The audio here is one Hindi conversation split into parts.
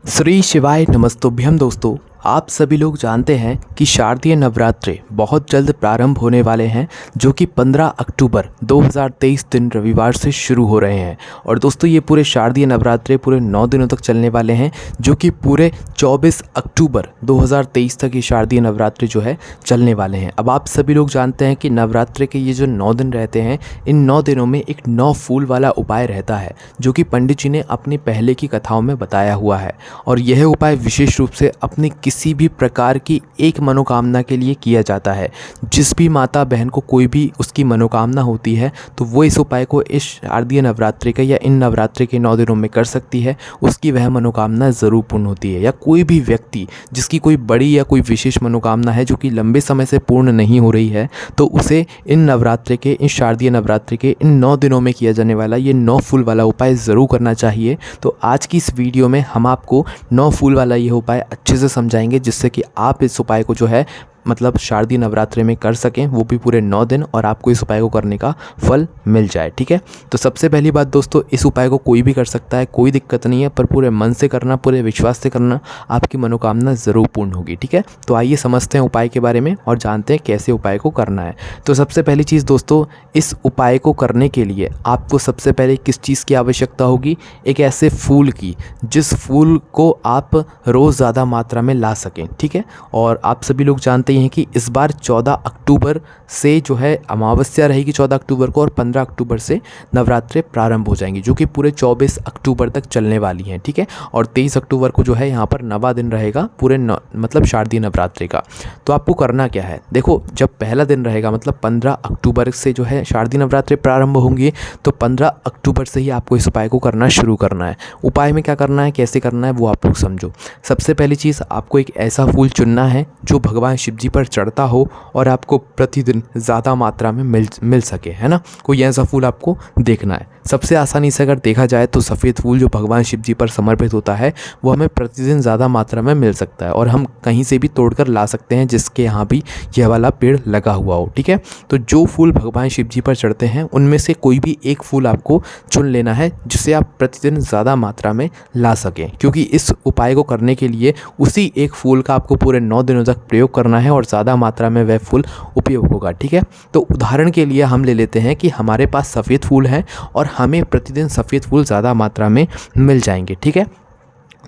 श्री शिवाय नमस्तुभ्यम दोस्तों, आप सभी लोग जानते हैं कि शारदीय नवरात्रे बहुत जल्द प्रारंभ होने वाले हैं जो कि 15 अक्टूबर 2023 दिन रविवार से शुरू हो रहे हैं। और दोस्तों ये पूरे शारदीय नवरात्रे पूरे 9 दिनों तक चलने वाले हैं जो कि पूरे 24 अक्टूबर 2023 तक ये शारदीय नवरात्रे जो है चलने वाले हैं। अब आप सभी लोग जानते हैं कि नवरात्रे के ये जो 9 दिन रहते हैं, इन 9 दिनों में एक 9 फूल वाला उपाय रहता है जो कि पंडित जी ने अपनी पहले की कथाओं में बताया हुआ है। और यह उपाय विशेष रूप से अपनी किसी भी प्रकार की एक मनोकामना के लिए किया जाता है। जिस भी माता बहन को कोई भी उसकी मनोकामना होती है तो वो इस उपाय को इस शारदीय नवरात्रि के या इन नवरात्रि के 9 दिनों में कर सकती है। उसकी वह मनोकामना ज़रूर पूर्ण होती है। या कोई भी व्यक्ति जिसकी कोई बड़ी या कोई विशेष मनोकामना है जो कि लंबे समय से पूर्ण नहीं हो रही है तो उसे इन नवरात्रि के इन शारदीय नवरात्रि के इन 9 दिनों में किया जाने वाला ये 9 फूल वाला उपाय ज़रूर करना चाहिए। तो आज की इस वीडियो में हम आपको 9 फूल वाला ये उपाय अच्छे से समझाएंगे जिससे कि आप इस उपाय को जो है मतलब शारदीय नवरात्रि में कर सकें, वो भी पूरे 9 दिन, और आपको इस उपाय को करने का फल मिल जाए। ठीक है, तो सबसे पहली बात दोस्तों, इस उपाय को कोई भी कर सकता है, कोई दिक्कत नहीं है, पर पूरे मन से करना, पूरे विश्वास से करना, आपकी मनोकामना ज़रूर पूर्ण होगी। ठीक है, तो आइए समझते हैं उपाय के बारे में और जानते हैं कैसे उपाय को करना है। तो सबसे पहली चीज़ दोस्तों, इस उपाय को करने के लिए आपको सबसे पहले किस चीज़ की आवश्यकता होगी? एक ऐसे फूल की जिस फूल को आप रोज़ ज़्यादा मात्रा में ला सकें। ठीक है, और आप सभी लोग जानते हैं कि इस बार 14 अक्टूबर से जो है अमावस्या रहेगी 14 अक्टूबर को, और 15 अक्टूबर से नवरात्रे प्रारंभ हो जाएंगी जो कि पूरे 24 अक्टूबर तक चलने वाली हैं। ठीक है, और 23 अक्टूबर को जो है यहाँ पर नवा दिन रहेगा पूरे मतलब शारदीय नवरात्रि का। तो आपको करना क्या है? देखो, जब पहला दिन रहेगा मतलब 15 अक्टूबर से जो है शारदीय नवरात्रि प्रारंभ होंगी, तो 15 अक्टूबर से ही आपको इस उपाय को करना शुरू करना है। उपाय में क्या करना है, कैसे करना है, वो आप लोग समझो। सबसे पहली चीज़, आपको एक ऐसा फूल चुनना है जो भगवान शिव जी पर चढ़ता हो और आपको प्रतिदिन ज़्यादा मात्रा में मिल सके, है ना। कोई ऐसा फूल आपको देखना है। सबसे आसानी से अगर देखा जाए तो सफ़ेद फूल जो भगवान शिव जी पर समर्पित होता है वो हमें प्रतिदिन ज़्यादा मात्रा में मिल सकता है, और हम कहीं से भी तोड़कर ला सकते हैं जिसके यहाँ भी यह वाला पेड़ लगा हुआ हो। ठीक है, तो जो फूल भगवान शिव जी पर चढ़ते हैं उनमें से कोई भी एक फूल आपको चुन लेना है जिसे आप प्रतिदिन ज़्यादा मात्रा में ला सकें, क्योंकि इस उपाय को करने के लिए उसी एक फूल का आपको पूरे 9 दिनों तक प्रयोग करना है और ज़्यादा मात्रा में वह फूल उपयोग होगा। ठीक है, तो उदाहरण के लिए हम ले लेते हैं कि हमारे पास सफ़ेद फूल हैं और हमें प्रतिदिन सफ़ेद फूल ज़्यादा मात्रा में मिल जाएंगे। ठीक है,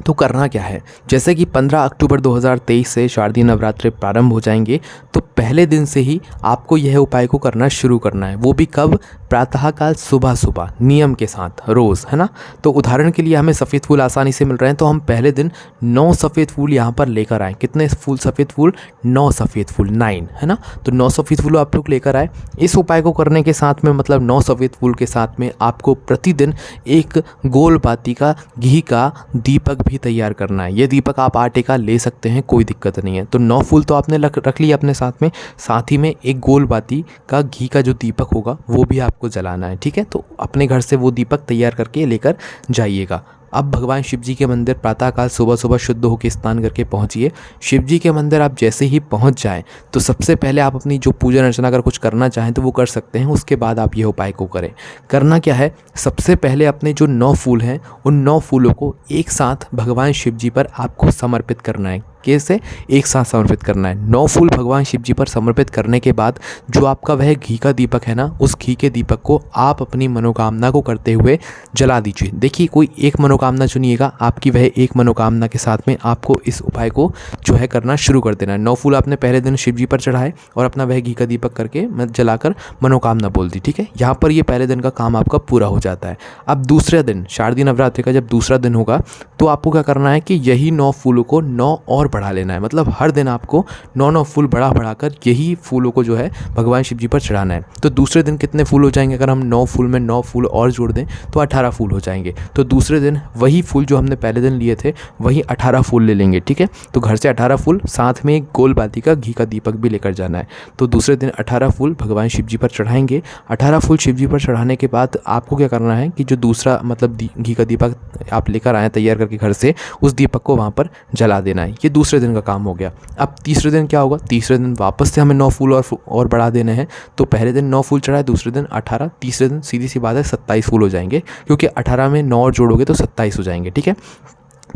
तो करना क्या है, जैसे कि 15 अक्टूबर 2023 से शारदीय नवरात्रि प्रारंभ हो जाएंगे, तो पहले दिन से ही आपको यह उपाय को करना शुरू करना है। वो भी कब? प्रातःकाल सुबह सुबह नियम के साथ रोज़, है ना। तो उदाहरण के लिए हमें सफ़ेद फूल आसानी से मिल रहे हैं, तो हम पहले दिन 9 सफ़ेद फूल यहाँ पर लेकर आएँ। कितने फूल? सफ़ेद फूल 9 सफ़ेद फूल, 9, है ना। तो 9 सफ़ेद फूल आप लोग लेकर आए। इस उपाय को करने के साथ में मतलब 9 सफ़ेद फूल के साथ में आपको प्रतिदिन एक गोल बाती का घी का दीपक भी तैयार करना है। ये दीपक आप आटे का ले सकते हैं, कोई दिक्कत नहीं है। तो 9 फूल तो आपने रख लिया अपने साथ में, साथ ही में एक गोल बाती का घी का जो दीपक होगा वो भी आपको जलाना है। ठीक है, तो अपने घर से वो दीपक तैयार करके लेकर जाइएगा। अब भगवान शिव जी के मंदिर प्रातःकाल सुबह सुबह शुद्ध होकर स्नान करके पहुंचिए। शिव जी के मंदिर आप जैसे ही पहुंच जाएं तो सबसे पहले आप अपनी जो पूजन अर्चना अगर कुछ करना चाहें तो वो कर सकते हैं, उसके बाद आप ये उपाय को करें। करना क्या है, सबसे पहले अपने जो 9 फूल हैं उन 9 फूलों को एक साथ भगवान शिव जी पर आपको समर्पित करना है। कैसे? एक साथ समर्पित करना है। 9 फूल भगवान शिव जी पर समर्पित करने के बाद जो आपका वह घी का दीपक है ना, उस घी के दीपक को आप अपनी मनोकामना को करते हुए जला दीजिए। देखिए, कोई एक मनोकामना चुनिएगा, आपकी वह एक मनोकामना के साथ में आपको इस उपाय को जो है करना शुरू कर देना है। 9 फूल आपने पहले दिन शिव जी पर चढ़ाए और अपना वह घी का दीपक करके जलाकर मनोकामना बोल दी। ठीक है, यहाँ पर ये पहले दिन का काम आपका पूरा हो जाता है। अब दूसरे दिन शारदीय नवरात्रि का जब दूसरा दिन होगा तो आपको क्या करना है कि यही 9 फूलों को 9 और बढ़ा लेना है। मतलब हर दिन आपको 9 फूल बढ़ाकर यही फूलों को जो है भगवान शिव जी पर चढ़ाना है। तो दूसरे दिन कितने फूल हो जाएंगे? अगर हम 9 फूल में 9 फूल और जोड़ दें तो 18 फूल हो जाएंगे। तो दूसरे दिन वही फूल जो हमने पहले दिन लिए थे वही 18 फूल ले लेंगे। ठीक है, तो घर से 18 फूल, साथ में एक गोल बाती का घी का दीपक भी लेकर जाना है। तो दूसरे दिन 18 फूल भगवान शिव जी पर चढ़ाएंगे। 18 फूल शिव जी पर चढ़ाने के बाद आपको क्या करना है कि जो दूसरा मतलब घी का दीपक आप लेकर आए तैयार करके घर से, उस दीपक को वहाँ पर जला देना है। ये दूसरे दिन का काम हो गया। अब तीसरे दिन क्या होगा? तीसरे दिन वापस से हमें 9 फूल और बढ़ा देने हैं। तो पहले दिन 9 फूल चढ़ाए, दूसरे दिन 18, तीसरे दिन सीधी सी बात है 27 फूल हो जाएंगे, क्योंकि 18 में 9 और जोड़ोगे तो 27 हो जाएंगे। ठीक है,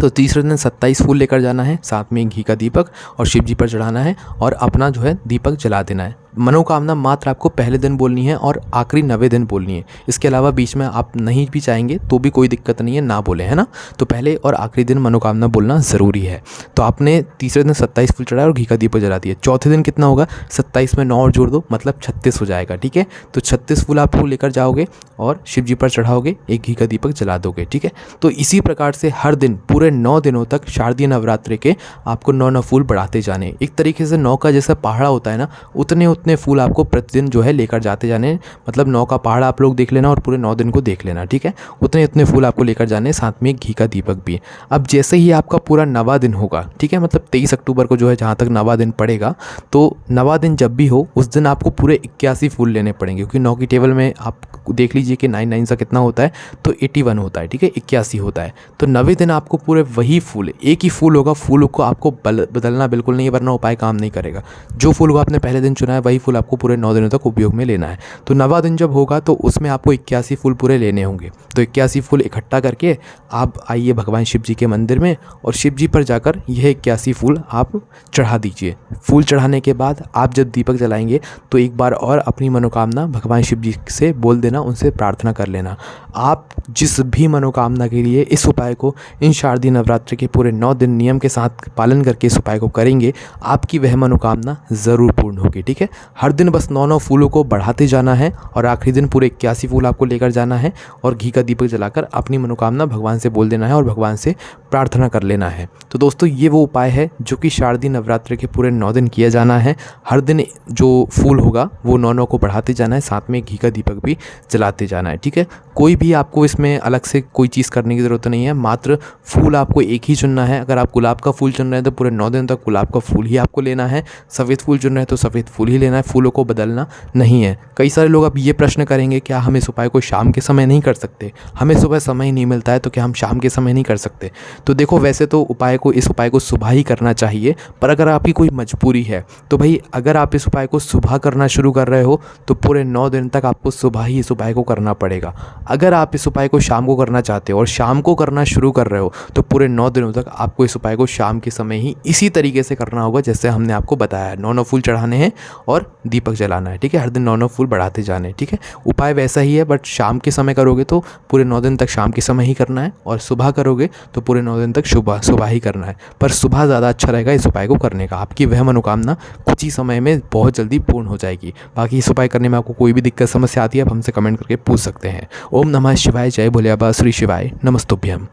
तो तीसरे दिन 27 फूल लेकर जाना है, साथ में घी का दीपक और शिव जी पर चढ़ाना है और अपना जो है दीपक जला देना है। मनोकामना मात्र आपको पहले दिन बोलनी है और आखिरी 90 दिन बोलनी है। इसके अलावा बीच में आप नहीं भी चाहेंगे तो भी कोई दिक्कत नहीं है, ना बोले, है ना। तो पहले और आखिरी दिन मनोकामना बोलना ज़रूरी है। तो आपने तीसरे दिन 27 फूल चढ़ाया और घी का दीपक जला दिया। चौथे दिन कितना होगा, 27 में 9 और जोड़ दो, मतलब 36 हो जाएगा, ठीक है। तो 36 फूल आप लेकर जाओगे और शिव जी पर चढ़ाओगे, एक घी का दीपक जला दोगे, ठीक है। तो इसी प्रकार से हर दिन पूरे 9 दिनों तक शारदीय नवरात्रि के आपको 9 फूल बढ़ाते जाने। एक तरीके से 9 का जैसा पहाड़ा होता है ना, उतने फूल आपको प्रतिदिन जो है लेकर जाते जाने। मतलब 9 का पहाड़ा आप लोग देख लेना और पूरे 9 दिन को देख लेना, ठीक है। उतने फूल आपको लेकर जाने, साथ में घी का दीपक भी। अब जैसे ही आपका पूरा 9वां दिन होगा, ठीक है, मतलब 23 अक्टूबर को जो है जहाँ तक 9वां दिन पड़ेगा, तो 9वां दिन जब भी हो उस दिन आपको पूरे 81 फूल लेने पड़ेंगे, क्योंकि 9 की टेबल में आप देख लीजिए कि 9 9 सा कितना होता है, तो 81 होता है, ठीक है, 81 होता है। तो 9वें दिन आपको पूरे वही फूल, एक ही फूल होगा, फूल को आपको बदलना बिल्कुल नहीं है, वरना उपाय काम नहीं करेगा। जो फूल को आपने पहले दिन चुना है वही फूल आपको पूरे 9 दिनों तक उपयोग में लेना है। तो 9वां दिन जब होगा तो उसमें आपको 81 फूल पूरे लेने होंगे। तो 81 फूल इकट्ठा करके आप आइए भगवान शिव जी के मंदिर में और शिव जी पर जाकर यह 81 फूल आप चढ़ा दीजिए। फूल चढ़ाने के बाद आप जब दीपक जलाएंगे तो एक बार और अपनी मनोकामना भगवान शिव जी से बोल देना, उनसे प्रार्थना कर लेना। आप जिस भी मनोकामना के लिए इस उपाय को इन शारदीय नवरात्रि के पूरे 9 दिन नियम के साथ पालन करके इस उपाय को करेंगे, आपकी वह मनोकामना ज़रूर पूर्ण होगी, ठीक है। हर दिन बस 9 फूलों को बढ़ाते जाना है और आखिरी दिन पूरे 81 फूल आपको लेकर जाना है और घी का दीपक जलाकर अपनी मनोकामना भगवान से बोल देना है और भगवान से प्रार्थना कर लेना है। तो दोस्तों ये वो उपाय है जो कि शारदीय नवरात्रि के पूरे 9 दिन किया जाना है। हर दिन जो फूल होगा वो 9 को बढ़ाते जाना है, साथ में घी का दीपक भी जलाते जाना है, ठीक है। कोई भी आपको इसमें अलग से कोई चीज़ करने की ज़रूरत नहीं है, मात्र फूल आपको एक ही चुनना है। अगर आप गुलाब का फूल चुन रहे हैं तो पूरे 9 दिन तक गुलाब का फूल ही आपको लेना है। सफ़ेद फूल चुन रहे हैं तो सफ़ेद फूल ही लेना है, फूलों को बदलना नहीं है। कई सारे लोग अब ये प्रश्न करेंगे, क्या हम इस उपाय को शाम के समय नहीं कर सकते? हमें सुबह समय ही नहीं मिलता है, तो क्या हम शाम के समय नहीं कर सकते? तो देखो, वैसे तो इस उपाय को सुबह ही करना चाहिए, पर अगर आपकी कोई मजबूरी है तो भाई अगर आप इस उपाय को सुबह करना शुरू कर रहे हो तो पूरे 9 दिन तक आपको सुबह ही इस उपाय को करना पड़ेगा। अगर आप इस उपाय को शाम को करना चाहते हो और शाम को करना शुरू कर रहे हो तो पूरे 9 दिनों तक आपको इस उपाय को शाम के समय ही इसी तरीके से करना होगा जैसे हमने आपको बताया है। 9 फूल चढ़ाने हैं और दीपक जलाना है, ठीक है। हर दिन 9 फूल बढ़ाते जाने, ठीक है। उपाय वैसा ही है, बट शाम के समय करोगे तो पूरे 9 दिन तक शाम के समय ही करना है और सुबह करोगे तो पूरे 9 दिन तक सुबह ही करना है। पर सुबह ज़्यादा अच्छा रहेगा इस उपाय को करने का। आपकी वह मनोकामना कुछ ही समय में बहुत जल्दी पूर्ण हो जाएगी। बाकी इस उपाय करने में आपको कोई भी दिक्कत समस्या आती है आप हमसे कमेंट करके पूछ सकते हैं। ओम नमः शिवाय, जय भोले बाबा, श्री शिवाय, नमस्तुभ्यम।